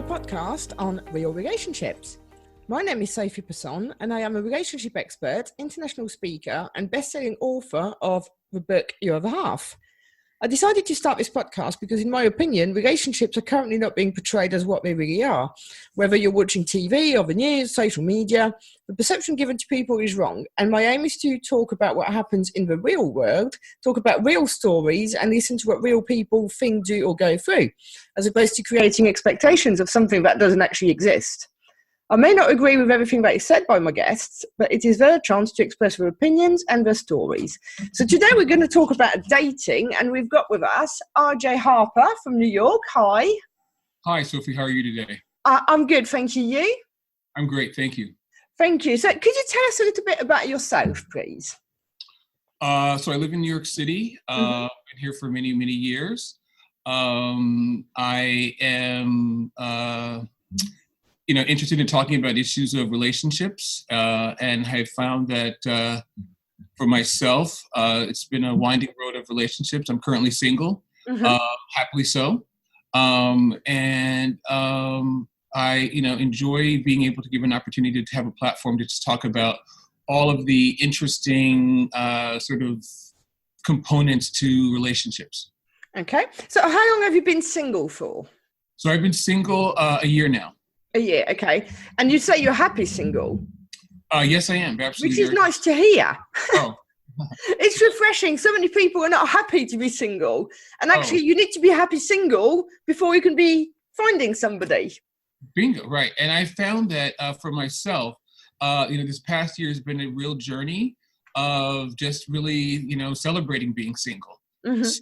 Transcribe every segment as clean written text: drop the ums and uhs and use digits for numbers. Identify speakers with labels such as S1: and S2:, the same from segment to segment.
S1: podcast on real relationships. My name is Sophie Passon, and I am a relationship expert, international speaker, and best-selling author of the book Your Other Half. I decided to start this podcast because, in my opinion, relationships are currently not being portrayed as what they really are. Whether you're watching TV or the news, social media, the perception given to people is wrong. And my aim is to talk about what happens in the real world, talk about real stories, and listen to what real people think, do, or go through, as opposed to creating expectations of something that doesn't actually exist. I may not agree with everything that is said by my guests, but it is their chance to express their opinions and their stories. So today we're going to talk about dating, and we've got with us RJ Harper from New York. Hi.
S2: Hi, Sophie. How are you today?
S1: I'm good, thank you. You?
S2: I'm great, thank you.
S1: Thank you. So could you tell us a little bit about yourself, please?
S2: So I live in New York City. Been here for many, many years. I am... interested in talking about issues of relationships, and have found that for myself, it's been a winding road of relationships. I'm currently single, happily so, and I, enjoy being able to give an opportunity to have a platform to just talk about all of the interesting sort of components to relationships.
S1: Okay, so how long have you been single for?
S2: So I've been single a year now.
S1: A year, okay. And you say you're happy single?
S2: Yes, I am. Absolutely.
S1: Which is nice to hear.
S2: Oh.
S1: It's refreshing. So many people are not happy to be single. And actually, you need to be happy single before you can be finding somebody.
S2: Bingo, right. And I found that for myself, this past year has been a real journey of just really, celebrating being single. So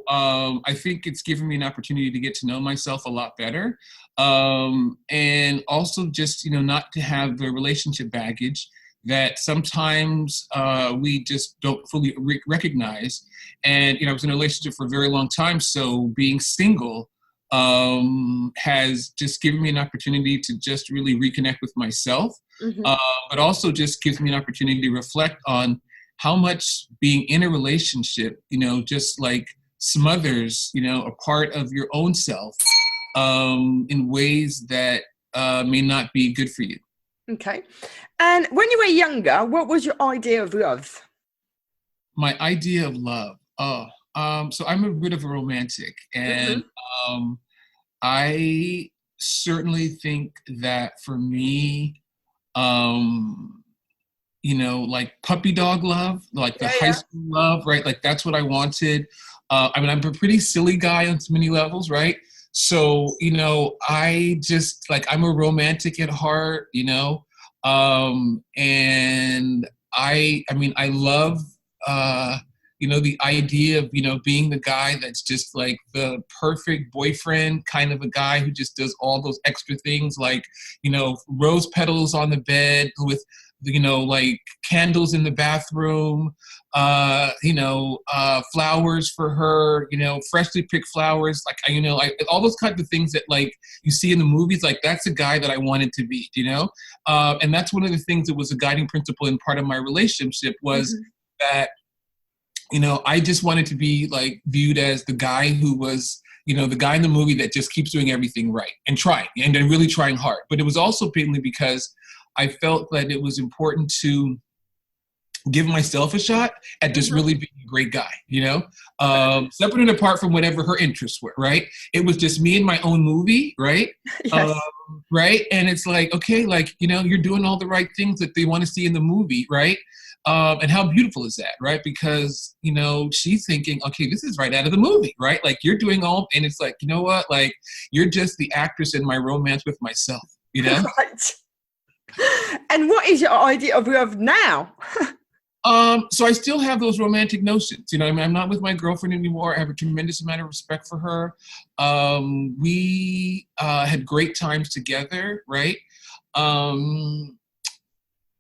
S2: I think it's given me an opportunity to get to know myself a lot better. And also just, not to have the relationship baggage that sometimes we just don't fully recognize. And, I was in a relationship for a very long time. So being single has just given me an opportunity to just really reconnect with myself, but also just gives me an opportunity to reflect on how much being in a relationship, just like smothers, a part of your own self in ways that may not be good for you.
S1: Okay. And when you were younger, what was your idea of love?
S2: My idea of love? So I'm a bit of a romantic, and I certainly think that for me, like puppy dog love, like the high school love, right? Like that's what I wanted. I'm a pretty silly guy on so many levels, right? So, I just I'm a romantic at heart, and I love, the idea of, being the guy that's just like the perfect boyfriend, kind of a guy who just does all those extra things, like, rose petals on the bed with, like candles in the bathroom, flowers for her, freshly picked flowers, all those kinds of things that you see in the movies. Like that's a guy that I wanted to be, and that's one of the things that was a guiding principle in part of my relationship was that, I just wanted to be viewed as the guy who was, the guy in the movie that just keeps doing everything right and trying and then really trying hard. But it was also mainly because I felt that it was important to give myself a shot at just really being a great guy, separate and apart from whatever her interests were, right? It was just me and my own movie, right?
S1: Yes.
S2: Right? And it's okay, you're doing all the right things that they want to see in the movie, right? And how beautiful is that, right? Because, she's thinking, okay, this is right out of the movie, right? You're doing all, and it's you know what? You're just the actress in my romance with myself,
S1: Right. And what is your idea of love now?
S2: So I still have those romantic notions. I'm not with my girlfriend anymore. I have a tremendous amount of respect for her. We had great times together, right?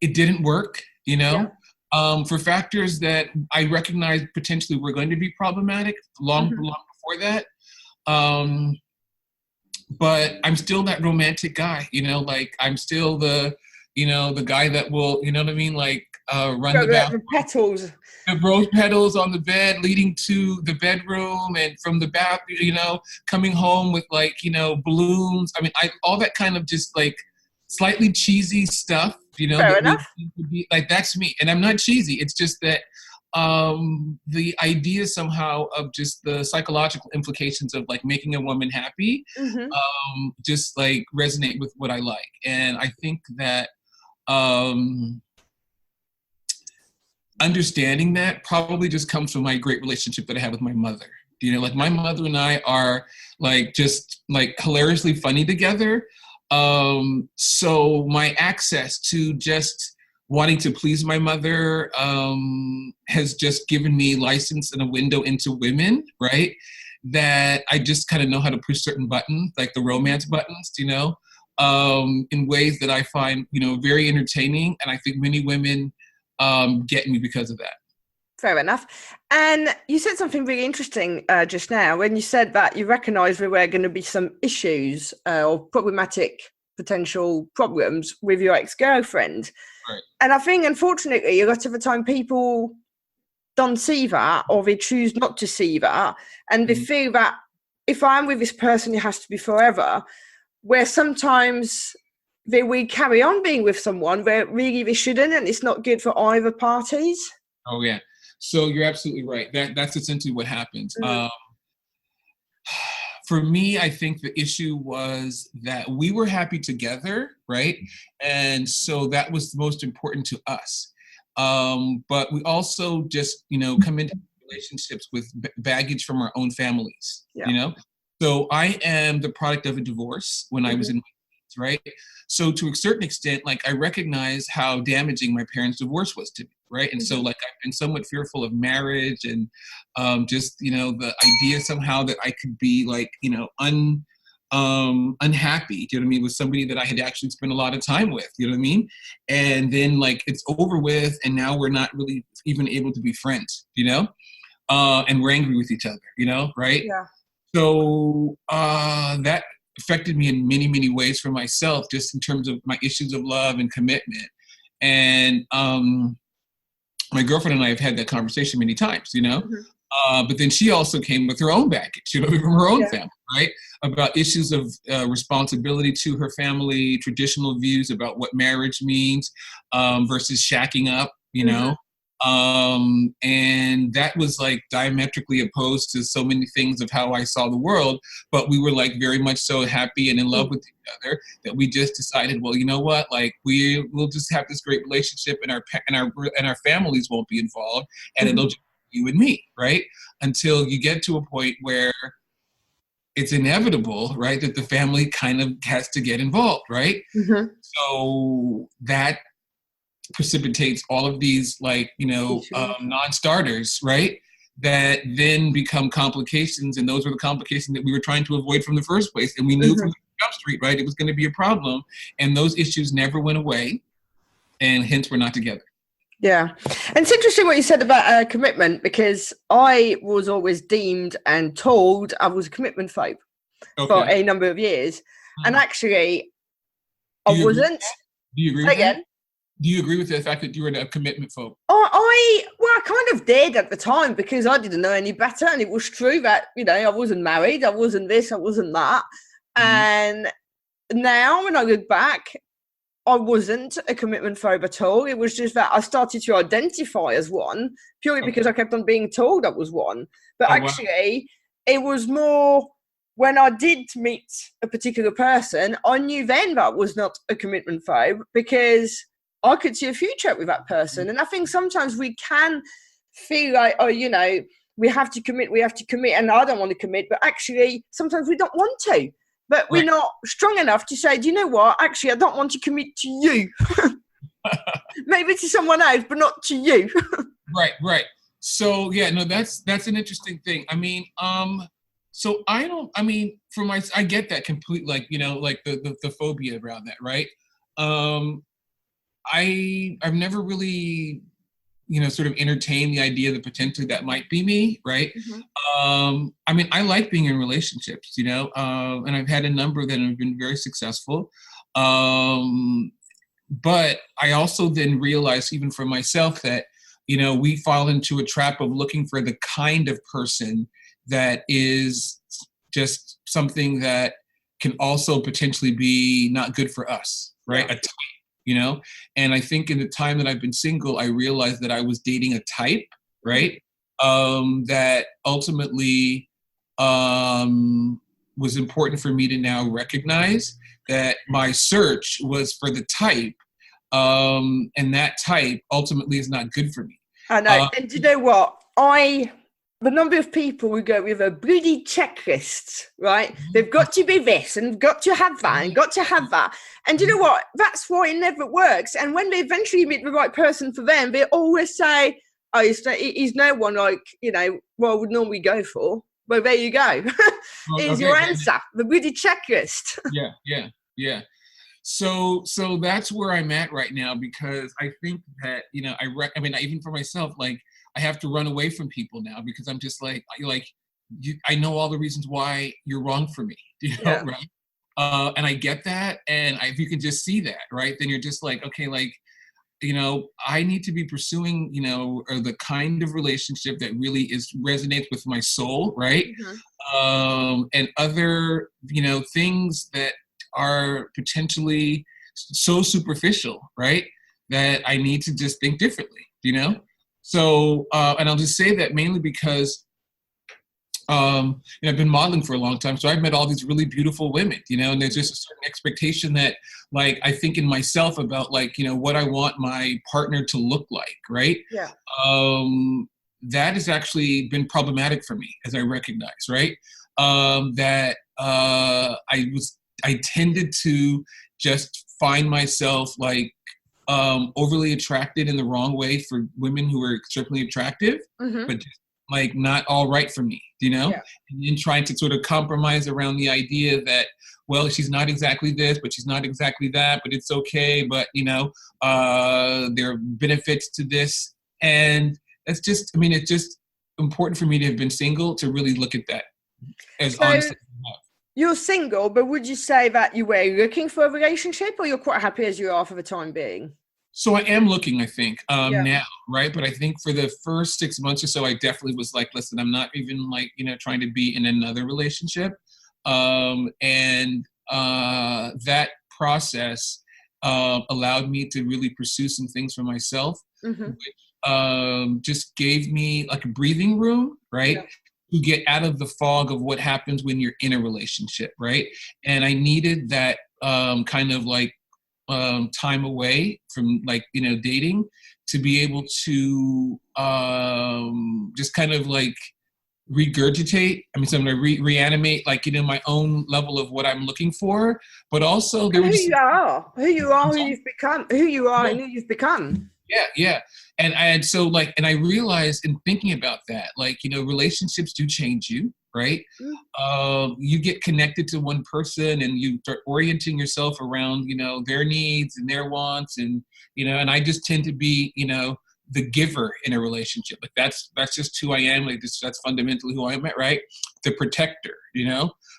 S2: It didn't work, for factors that I recognized potentially were going to be problematic long before that. But I'm still that romantic guy, I'm still the you know, the guy that will, you know what I mean, like run the bathroom.
S1: The petals.
S2: The rose petals on the bed leading to the bedroom, and from the bath, you know, coming home with like, you know, balloons. I mean, all that kind of just like slightly cheesy stuff, you know,
S1: Fair
S2: that
S1: enough.
S2: would be like, that's me. And I'm not cheesy. It's just that the idea somehow of just the psychological implications of like making a woman happy, just like resonate with what I like. And I think that understanding that probably just comes from my great relationship that I have with my mother. You know, like my mother and I are like just like hilariously funny together. So my access to just wanting to please my mother has just given me license and a window into women, right? That I just kind of know how to push certain buttons, like the romance buttons, you know, in ways that I find, you know, very entertaining. And I think many women get me because of that.
S1: Fair enough. And you said something really interesting just now when you said that you recognise there were going to be some issues or problematic potential problems with your ex-girlfriend.
S2: Right.
S1: And I think, unfortunately, a lot of the time people don't see that, or they choose not to see that. And they feel that if I'm with this person, it has to be forever, where sometimes they will carry on being with someone where really they shouldn't, and it's not good for either parties.
S2: Oh, yeah. So you're absolutely right. That's essentially what happens. For me, I think the issue was that we were happy together, right? And so that was most important to us. But we also just, you know, come into relationships with baggage from our own families, you know? So I am the product of a divorce when I was in my teens, right? So to a certain extent, like I recognize how damaging my parents' divorce was to me, right? And so like I've been somewhat fearful of marriage and just, you know, the idea somehow that I could be like, you know, unhappy, you know what I mean, with somebody that I had actually spent a lot of time with, you know what I mean? And then like it's over with and now we're not really even able to be friends, you know? And we're angry with each other, you know, right?
S1: Yeah.
S2: So that affected me in many, many ways for myself, just in terms of my issues of love and commitment. And my girlfriend and I have had that conversation many times, you know, but then she also came with her own baggage, you know, from her own family, right? About issues of responsibility to her family, traditional views about what marriage means versus shacking up, you know. And that was like diametrically opposed to so many things of how I saw the world, but we were like very much so happy and in love with each other that we just decided, well, you know what, like we'll just have this great relationship and our families won't be involved and it'll just be you and me, right? Until you get to a point where it's inevitable, right, that the family kind of has to get involved, right? So that precipitates all of these like, you know, non-starters, right? That then become complications, and those were the complications that we were trying to avoid from the first place. And we knew from Jump Street, right, it was going to be a problem, and those issues never went away, and hence we're not together.
S1: Yeah. And it's interesting what you said about commitment, because I was always deemed and told I was a commitment phobe for a number of years. And actually, I wasn't.
S2: Do you agree with that? Do you agree with the fact that you were a commitment phobe?
S1: I kind of did at the time because I didn't know any better. And it was true that, you know, I wasn't married. I wasn't this, I wasn't that. And now when I look back, I wasn't a commitment phobe at all. It was just that I started to identify as one purely because I kept on being told I was one. But actually, it was more when I did meet a particular person, I knew then that I was not a commitment phobe because I could see a future with that person. And I think sometimes we can feel like, oh, you know, we have to commit, and I don't want to commit, but actually sometimes we don't want to. But we're not strong enough to say, do you know what? Actually, I don't want to commit to you. Maybe to someone else, but not to you.
S2: Right. So yeah, no, that's an interesting thing. I mean, so I get that complete, like, you know, like the phobia around that, right? I've never really, you know, sort of entertained the idea that potentially that might be me, right? I mean, I like being in relationships, you know, and I've had a number that have been very successful. but I also then realized, even for myself, that, we fall into a trap of looking for the kind of person that is just something that can also potentially be not good for us, right?
S1: Yeah.
S2: A type. And I think in the time that I've been single, I realized that I was dating a type, right? That ultimately was important for me to now recognize that my search was for the type, and that type ultimately is not good for me.
S1: I know. And do you know what? The number of people who go with a bloody checklist, right? They've got to be this and got to have that and got to have that. And do you know what? That's why it never works. And when they eventually meet the right person for them, they always say, oh, he's no one like, what I would normally go for. Well, there you go. Here's your answer, the bloody checklist.
S2: Yeah. So that's where I'm at right now, because I think that, even for myself, like, I have to run away from people now, because I'm just like, I know all the reasons why you're wrong for me, right? And I get that. And if you can just see that, right, then you're just like, okay, like, I need to be pursuing, or the kind of relationship that really resonates with my soul, right? And other, things that are potentially so superficial, right, that I need to just think differently, So, and I'll just say that mainly because, I've been modeling for a long time, so I've met all these really beautiful women, and there's just a certain expectation that, like, I think in myself about, like, what I want my partner to look like, right?
S1: Yeah.
S2: That has actually been problematic for me, as I recognize, right? That I tended to just find myself, like, overly attracted in the wrong way for women who are extremely attractive, but just, like, not all right for me,
S1: Yeah.
S2: And then trying to sort of compromise around the idea that, well, she's not exactly this, but she's not exactly that, but it's okay, but, there are benefits to this. And it's just important for me to have been single to really look at that as honestly.
S1: You're single, but would you say that you were looking for a relationship, or you're quite happy as you are for the time being?
S2: So I am looking, I think, now, right? But I think for the first 6 months or so, I definitely was like, listen, I'm not even, like, trying to be in another relationship. And that process allowed me to really pursue some things for myself, which just gave me, like, a breathing room, right? Yeah. To get out of the fog of what happens when you're in a relationship, right? And I needed that kind of, like, time away from, like, dating, to be able to just kind of, like, regurgitate. So I'm going to reanimate, like, my own level of what I'm looking for, but also
S1: who you are, who you've become, and who you've become.
S2: Yeah. And so, like, and I realized in thinking about that, like, relationships do change you, right? You get connected to one person and you start orienting yourself around, their needs and their wants. And, and I just tend to be, the giver in a relationship. Like, that's just who I am. Like, that's fundamentally who I am, right? The protector,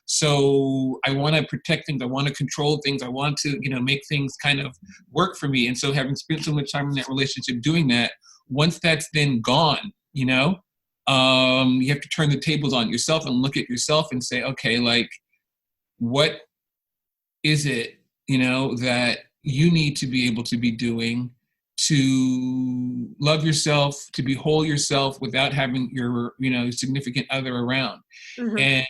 S2: So I want to protect things. I want to control things. I want to, make things kind of work for me. And so, having spent so much time in that relationship doing that, once that's then gone, you have to turn the tables on yourself and look at yourself and say, okay, like, what is it, that you need to be able to be doing to love yourself, to be whole yourself without having your, significant other around. And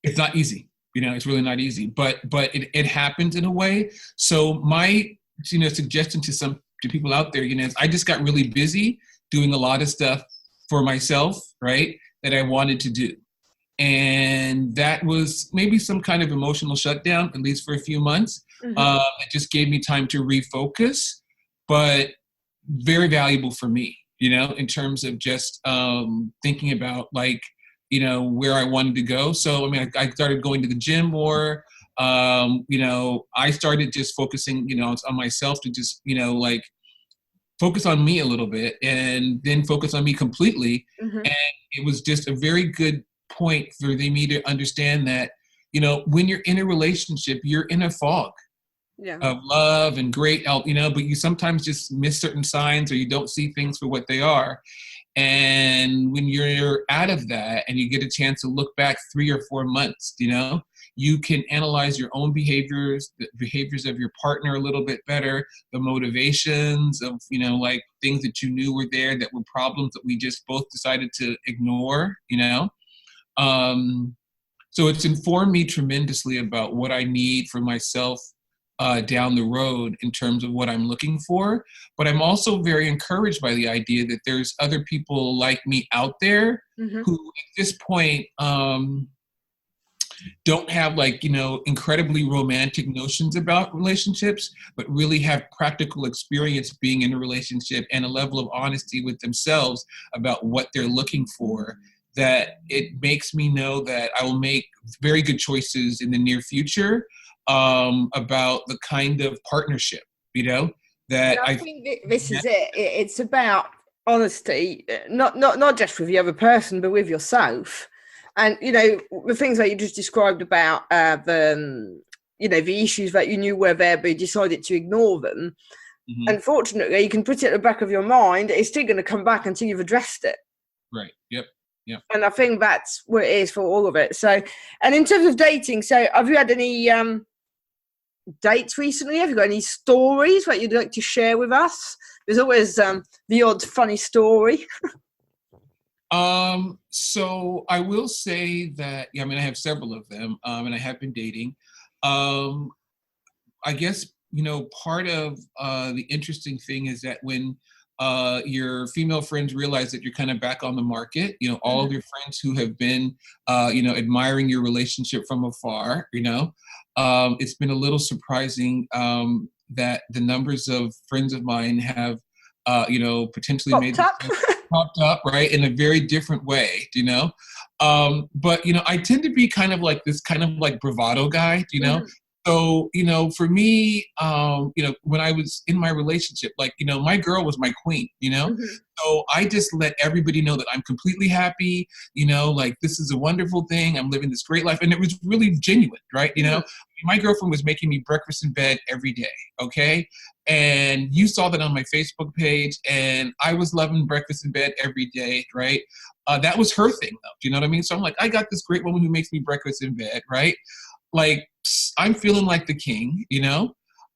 S2: it's not easy, it's really not easy, but it happens in a way. So my, suggestion to people out there, is I just got really busy doing a lot of stuff for myself, right, that I wanted to do. And that was maybe some kind of emotional shutdown, at least for a few months. It just gave me time to refocus, but very valuable for me, in terms of just thinking about, like, where I wanted to go. So, I started going to the gym more. I started just focusing, on myself to just, like, focus on me a little bit and then focus on me completely. And it was just a very good point for me to understand that, when you're in a relationship, you're in a fog, of love and great help, but you sometimes just miss certain signs or you don't see things for what they are. And when you're out of that and you get a chance to look back 3 or 4 months, you can analyze your own behaviors, the behaviors of your partner a little bit better, the motivations of, like things that you knew were there that were problems that we just both decided to ignore, So it's informed me tremendously about what I need for myself down the road in terms of what I'm looking for. But I'm also very encouraged by the idea that there's other people like me out there who at this point don't have incredibly romantic notions about relationships, but really have practical experience being in a relationship and a level of honesty with themselves about what they're looking for, that it makes me know that I will make very good choices in the near future about the kind of partnership, that
S1: I think this is it. It's about honesty, not just with the other person, but with yourself. And, the things that you just described about the issues that you knew were there, but you decided to ignore them. Unfortunately, you can put it at the back of your mind. It's still going to come back until you've addressed it.
S2: Right. Yep.
S1: And I think that's what it is for all of it. So, and in terms of dating, so have you had any dates recently? Have you got any stories that you'd like to share with us? There's always the odd funny story.
S2: So I will say that, I have several of them, and I have been dating. I guess, part of the interesting thing is that when your female friends realize that you're kind of back on the market, all of your friends who have been, admiring your relationship from afar, it's been a little surprising that the numbers of friends of mine have, potentially popped up, right, in a very different way, but, I tend to be kind of like this kind of like bravado guy, So, for me, when I was in my relationship, my girl was my queen, So I just let everybody know that I'm completely happy, this is a wonderful thing. I'm living this great life. And it was really genuine, right? My girlfriend was making me breakfast in bed every day. Okay. And you saw that on my Facebook page, and I was loving breakfast in bed every day, right? That was her thing, though. Do you know what I mean? So I'm like, I got this great woman who makes me breakfast in bed, right? I'm feeling like the king,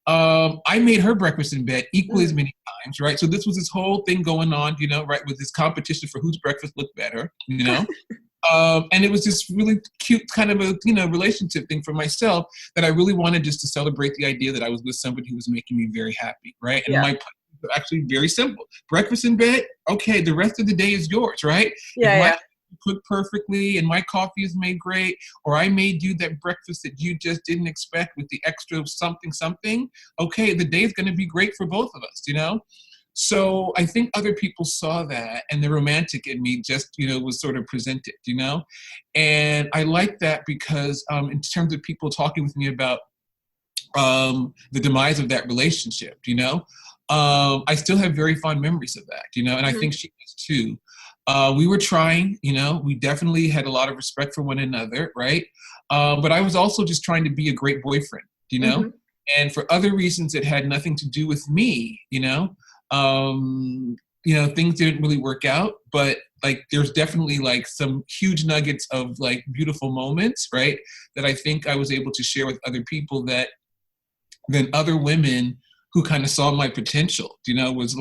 S2: I made her breakfast in bed equally as many times, right? So this was this whole thing going on, right, with this competition for whose breakfast looked better, and it was this really cute kind of a, relationship thing for myself that I really wanted just to celebrate the idea that I was with somebody who was making me very happy, right? And my plan was actually very simple. Breakfast in bed, okay, the rest of the day is yours, right? Cook perfectly and my coffee is made great, or I made you that breakfast that you just didn't expect with the extra something, okay, the day is going to be great for both of us, So I think other people saw that, and the romantic in me just, was sort of presented, and I like that because in terms of people talking with me about the demise of that relationship, I still have very fond memories of that, and I think she does too. We were trying, we definitely had a lot of respect for one another, right? But I was also just trying to be a great boyfriend, and for other reasons it had nothing to do with me, things didn't really work out, but there's definitely some huge nuggets of beautiful moments, right? That I think I was able to share with other people that then other women who kind of saw my potential, was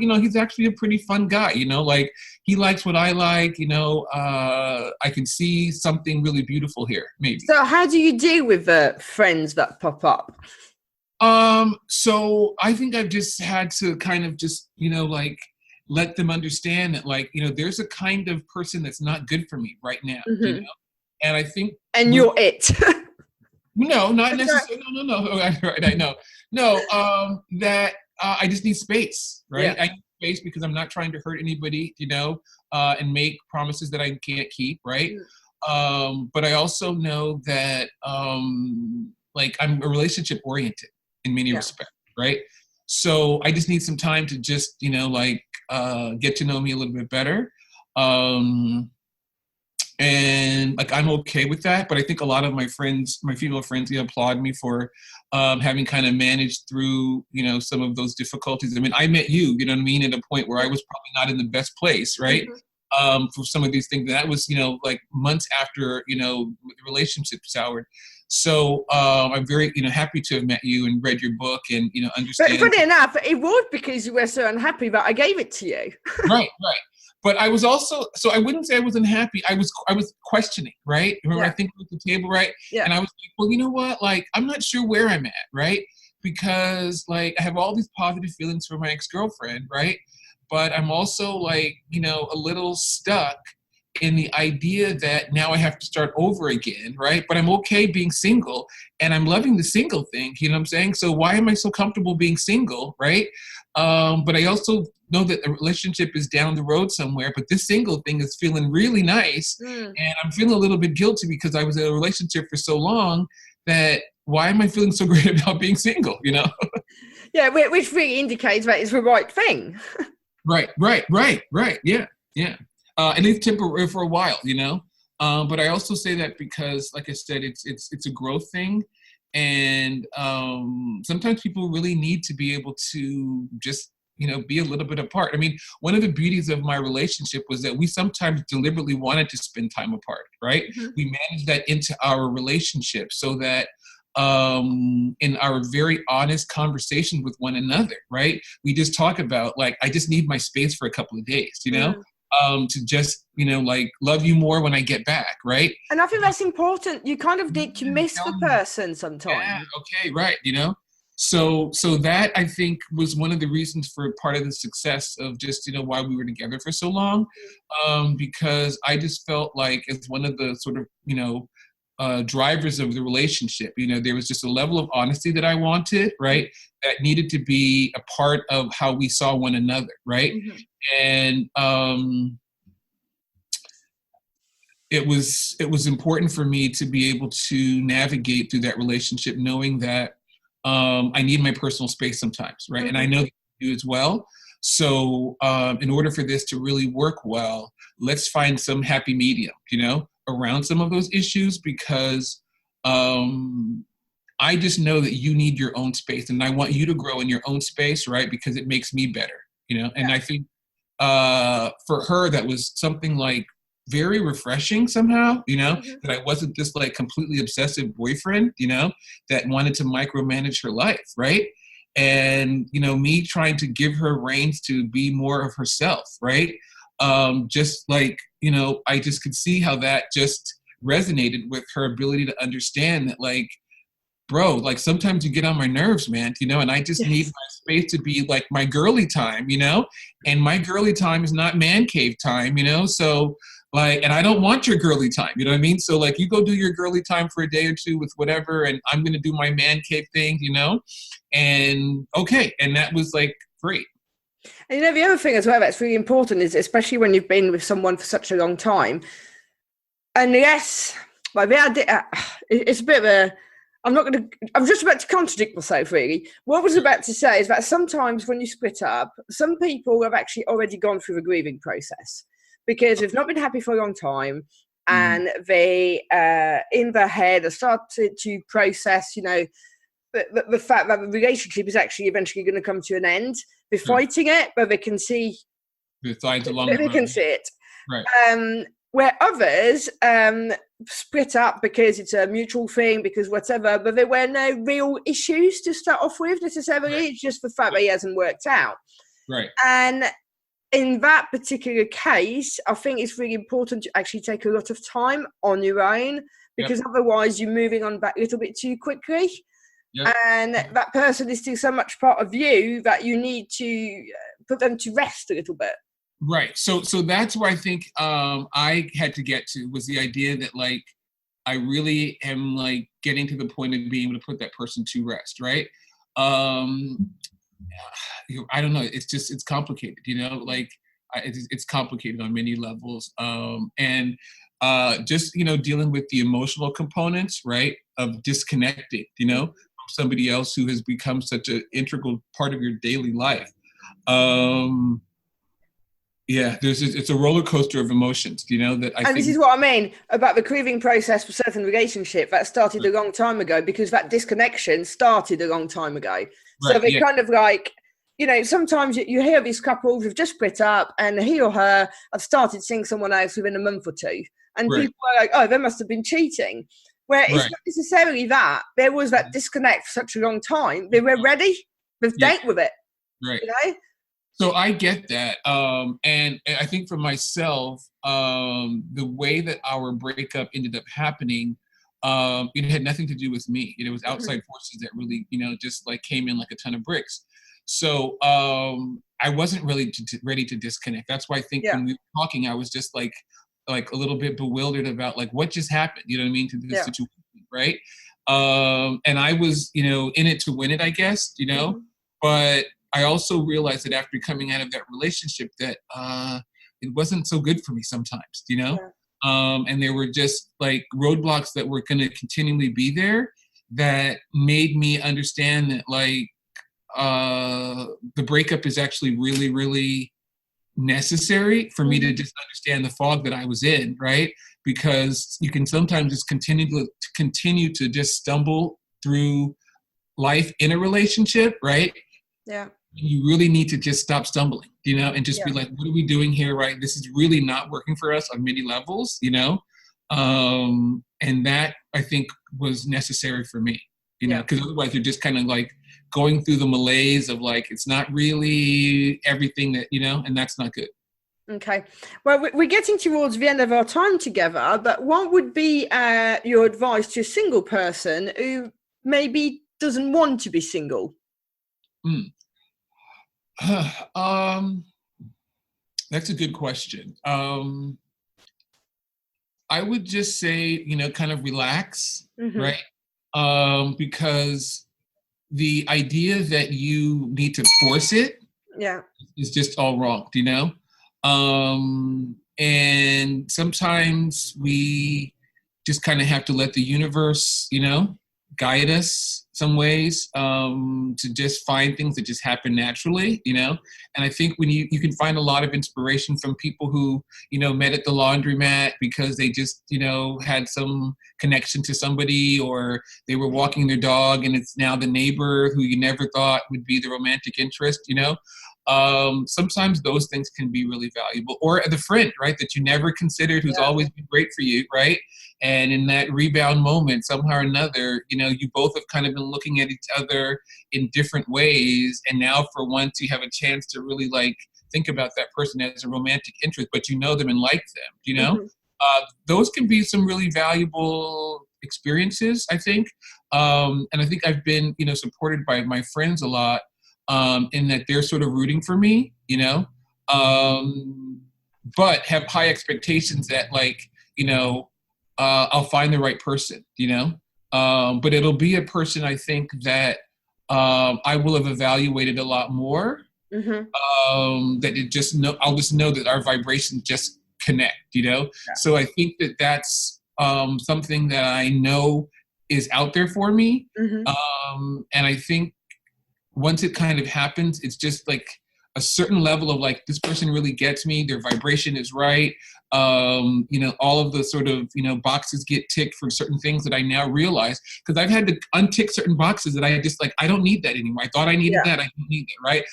S2: he's actually a pretty fun guy, he likes what I like, I can see something really beautiful here, maybe.
S1: So how do you deal with friends that pop up?
S2: So I think I've just had to kind of just, let them understand that there's a kind of person that's not good for me right now, and I think.
S1: And you're it.
S2: No, not necessarily. No. Right, no. That I just need space, right?
S1: Yeah.
S2: I need space because I'm not trying to hurt anybody, and make promises that I can't keep, right? But I also know that, I'm a relationship oriented in many respects, right? So I just need some time to just, get to know me a little bit better. And like, I'm okay with that, but I think a lot of my friends, my female friends, applaud me for having kind of managed through, some of those difficulties. I mean, I met you, you know what I mean, at a point where I was probably not in the best place, right? For some of these things. That was, like months after, the relationship soured. So I'm very, happy to have met you and read your book and, understand.
S1: But funny enough, it was because you were so unhappy that I gave it to you.
S2: Right. But I was also, so I wouldn't say I was unhappy. I was questioning, right? Remember, I think at the table, right?
S1: Yeah.
S2: And I was like, well, you know what? Like, I'm not sure where I'm at, right? Because like, I have all these positive feelings for my ex-girlfriend, right? But I'm also like, a little stuck in the idea that now I have to start over again, right? But I'm okay being single and I'm loving the single thing, you know what I'm saying? So why am I so comfortable being single, right? But I also know that a relationship is down the road somewhere, but this single thing is feeling really nice. And I'm feeling a little bit guilty because I was in a relationship for so long that why am I feeling so great about being single,
S1: Yeah, which really indicates that it's the right thing.
S2: Right. Yeah. At least temporary for a while, But I also say that because, like I said, it's a growth thing, and sometimes people really need to be able to just be a little bit apart. I mean, one of the beauties of my relationship was that we sometimes deliberately wanted to spend time apart, right? We managed that into our relationship so that in our very honest conversation with one another, right? We just talk about like, I just need my space for a couple of days, to just, like love you more when I get back, right?
S1: And I think that's important. You kind of need to miss the person sometimes.
S2: Yeah, okay, right, So that I think was one of the reasons for part of the success of just, why we were together for so long, because I just felt like as one of the sort of, drivers of the relationship, there was just a level of honesty that I wanted, right? That needed to be a part of how we saw one another, right? And it was important for me to be able to navigate through that relationship, knowing that I need my personal space sometimes, right? And I know you do as well. So in order for this to really work well, let's find some happy medium, around some of those issues, because I just know that you need your own space, and I want you to grow in your own space, right? Because it makes me better, And I think for her, that was something like very refreshing somehow, that I wasn't this like completely obsessive boyfriend, that wanted to micromanage her life, right? And, me trying to give her reins to be more of herself, right? Just like, I just could see how that just resonated with her ability to understand that, like, bro, like sometimes you get on my nerves, man, and I just need my space to be like my girly time, and my girly time is not man cave time, so like, and I don't want your girly time, you know what I mean? So like, you go do your girly time for a day or two with whatever, and I'm going to do my man cave thing, and okay. And that was like great.
S1: And the other thing as well that's really important is, especially when you've been with someone for such a long time, unless, it's a bit of a, I'm just about to contradict myself, really. What I was about to say is that sometimes when you split up, some people have actually already gone through the grieving process because they've not been happy for a long time, and they, in their head, have started to process, the fact that the relationship is actually eventually going to come to an end. They're fighting it, but they can see
S2: the signs along the road.
S1: They can see it.
S2: Right.
S1: Where others split up because it's a mutual thing, because whatever, but there were no real issues to start off with necessarily. Right. It's just the fact that it hasn't worked out.
S2: Right.
S1: And in that particular case, I think it's really important to actually take a lot of time on your own, because otherwise you're moving on back a little bit too quickly. Yep. And that person is still so much part of you that you need to put them to rest a little bit.
S2: Right. So that's where I think I had to get to, was the idea that like I really am like getting to the point of being able to put that person to rest. Right. I don't know. It's complicated, like it's complicated on many levels. And just, dealing with the emotional components, right, of disconnecting, from somebody else who has become such an integral part of your daily life. Yeah, it's a roller coaster of emotions, that I
S1: And
S2: think.
S1: this is what I mean about the grieving process for certain relationship that started a long time ago, because that disconnection started a long time ago. So
S2: Right,
S1: they
S2: yeah.
S1: kind of like, sometimes you hear these couples who've just split up and he or her have started seeing someone else within a month or two. And
S2: Right,
S1: people are like, oh, they must have been cheating. Where it's
S2: right,
S1: not necessarily that. There was that disconnect for such a long time. They were ready. They've
S2: yeah,
S1: dealt with it,
S2: right.
S1: you know?
S2: So I get that. And I think for myself, the way that our breakup ended up happening, it had nothing to do with me. It was outside forces that really, just like came in like a ton of bricks. So I wasn't really ready to disconnect. That's why I think
S1: Yeah.
S2: when we were talking, I was just like a little bit bewildered about like what just happened. You know what I mean, to this situation, right? And I was, in it to win it, I guess. But I also realized that after coming out of that relationship that it wasn't so good for me sometimes, and there were just like roadblocks that were going to continually be there that made me understand that like the breakup is actually really, really necessary for me to just understand the fog that I was in, right? Because you can sometimes just continue to just stumble through life in a relationship, right?
S1: Yeah.
S2: You really need to just stop stumbling, and just be like, what are we doing here, right? This is really not working for us on many levels, and that I think was necessary for me, because otherwise you're just kind of like going through the malaise of like, it's not really everything that, and that's not good.
S1: Okay. Well, we're getting towards the end of our time together, but what would be your advice to a single person who maybe doesn't want to be single?
S2: That's a good question. I would just say, kind of relax, right? Because the idea that you need to force it is just all wrong, and sometimes we just kind of have to let the universe, guide us some ways, to just find things that just happen naturally, and I think when you can find a lot of inspiration from people who, met at the laundromat because they just, had some connection to somebody, or they were walking their dog and it's now the neighbor who you never thought would be the romantic interest, sometimes those things can be really valuable, or the friend, right, that you never considered, who's always been great for you, right? And in that rebound moment, somehow or another, you both have kind of been looking at each other in different ways, and now for once you have a chance to really like think about that person as a romantic interest, but you know them and like them, those can be some really valuable experiences, I think. And I think I've been, supported by my friends a lot, in that they're sort of rooting for me, but have high expectations that like, I'll find the right person, but it'll be a person I think that I will have evaluated a lot more, that I'll just know that our vibrations just connect, So I think that that's something that I know is out there for me. And I think once it kind of happens, it's just like a certain level of like, this person really gets me, their vibration is right. All of the sort of, boxes get ticked for certain things that I now realize, because I've had to untick certain boxes that I just like, I don't need that anymore. I thought I needed that. I don't need it, right?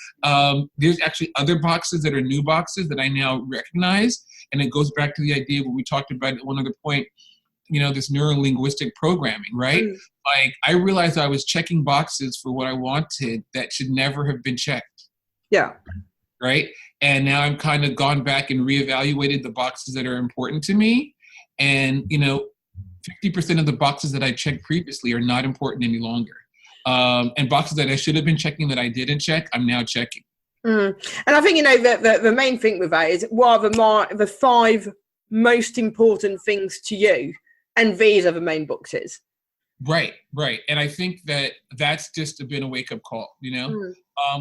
S2: There's actually other boxes that are new boxes that I now recognize. And it goes back to the idea what we talked about at one other point, this neuro-linguistic programming, right? Like I realized I was checking boxes for what I wanted that should never have been checked.
S1: Yeah.
S2: Right. And now I've kind of gone back and reevaluated the boxes that are important to me. And, 50% of the boxes that I checked previously are not important any longer. And boxes that I should have been checking that I didn't check, I'm now checking.
S1: And I think, the main thing with that is what are the 5 most important things to you? And these are the main boxes.
S2: Right. And I think that that's just been a wake-up call,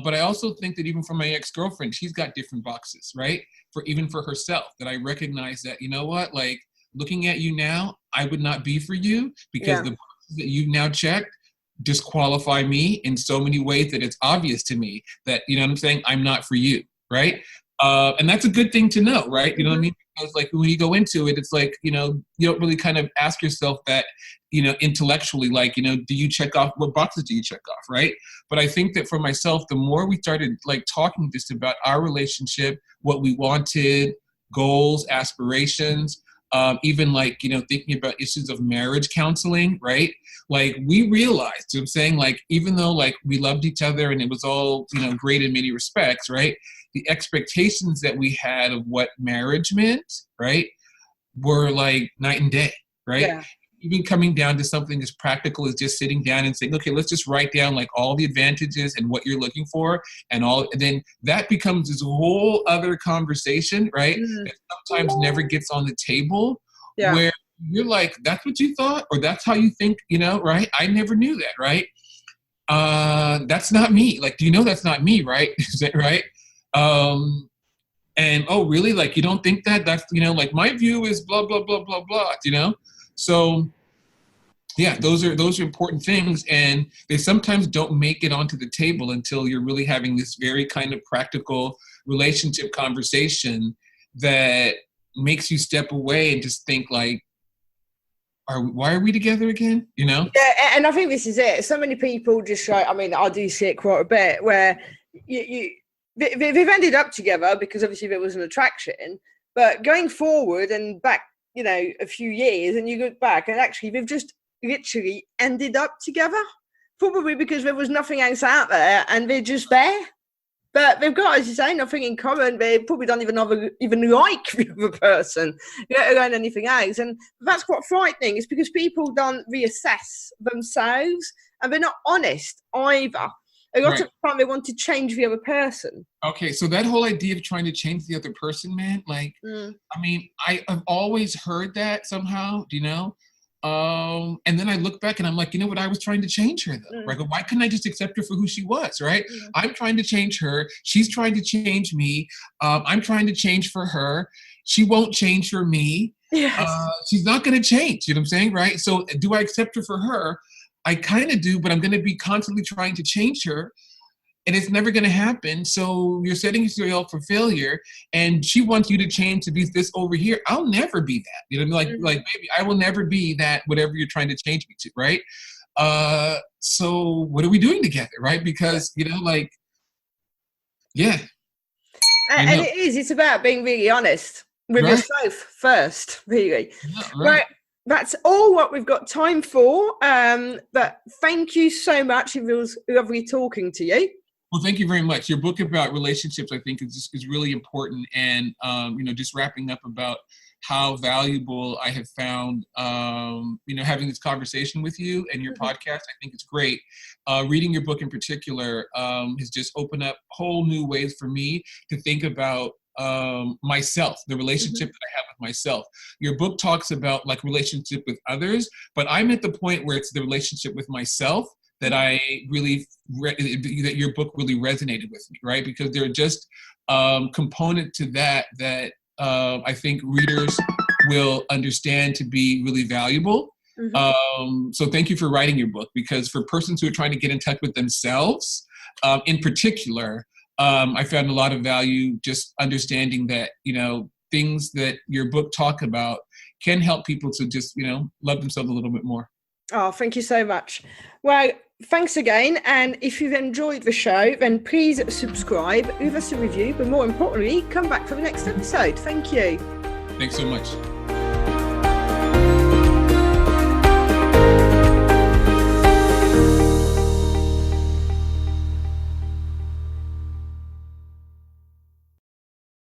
S2: but I also think that even for my ex-girlfriend, she's got different boxes, right? For herself, that I recognize that, like looking at you now, I would not be for you because the boxes that you've now checked disqualify me in so many ways that it's obvious to me that, I'm saying, I'm not for you, right? And that's a good thing to know, right? You know what I mean? Because like when you go into it, it's like, you know, you don't really kind of ask yourself that, you know, intellectually, like, you know, do you check off, what boxes do you check off, right? But I think that for myself, the more we started like talking just about our relationship, what we wanted, goals, aspirations, even like, you know, thinking about issues of marriage counseling, right? Like we realized, you know what I'm saying, like, even though like we loved each other and it was all, you know, great in many respects, right? The expectations that we had of what marriage meant, right, were like night and day, right?
S1: Yeah.
S2: Even coming down to something as practical as just sitting down and saying, okay, let's just write down like all the advantages and what you're looking for and all, and then that becomes this whole other conversation, right? That sometimes never gets on the table, where you're like, that's what you thought, or that's how you think, you know, right? I never knew that, right? That's not me. Like, do you know that's not me, right? Is that right? And oh, really? Like, you don't think that? That's, you know, like my view is blah, blah, blah, blah, blah, you know? So yeah, those are important things. And they sometimes don't make it onto the table until you're really having this very kind of practical relationship conversation that makes you step away and just think like, why are we together again? You know?
S1: Yeah, and I think this is it. So many people just show, I mean, I do see it quite a bit where they've ended up together because obviously there was an attraction, but going forward and back, you know, a few years, and you look back and actually they've just literally ended up together, probably because there was nothing else out there and they're just there. But they've got, as you say, nothing in common. They probably don't even like the other person, let alone anything else. And that's quite frightening. It's because people don't reassess themselves and they're not honest either. A lot of the time they want to change the other person.
S2: Okay, so that whole idea of trying to change the other person, man, like, I mean, I've always heard that somehow, do you know? And then I look back and I'm like, you know what? I was trying to change her though, right? Why couldn't I just accept her for who she was, right? I'm trying to change her. She's trying to change me. I'm trying to change for her. She won't change for me.
S1: Yes.
S2: She's not going to change, you know what I'm saying, right? So do I accept her for her? I kind of do, but I'm going to be constantly trying to change her. And it's never going to happen. So you're setting yourself for failure. And she wants you to change to be this over here. I'll never be that. You know, like baby, I will never be that. Whatever you're trying to change me to, right? So what are we doing together, right? Because you know, like, yeah.
S1: And it is. It's about being really honest with yourself first, really.
S2: Yeah,
S1: right. That's all what we've got time for. But thank you so much. It was lovely talking to you.
S2: Well, thank you very much. Your book about relationships, I think, is really important. And, you know, just wrapping up about how valuable I have found, you know, having this conversation with you and your podcast, I think it's great. Reading your book in particular has just opened up whole new ways for me to think about myself, the relationship that I have with myself. Your book talks about like relationship with others, but I'm at the point where it's the relationship with myself that I really, that your book really resonated with me, right? Because there are just component to that I think readers will understand to be really valuable. So thank you for writing your book, because for persons who are trying to get in touch with themselves, in particular, I found a lot of value just understanding that, you know, things that your book talk about can help people to just, you know, love themselves a little bit more.
S1: Oh, thank you so much. Well, thanks again. And if you've enjoyed the show, then please subscribe, leave us a review, but more importantly, come back for the next episode. Thank you.
S2: Thanks so much.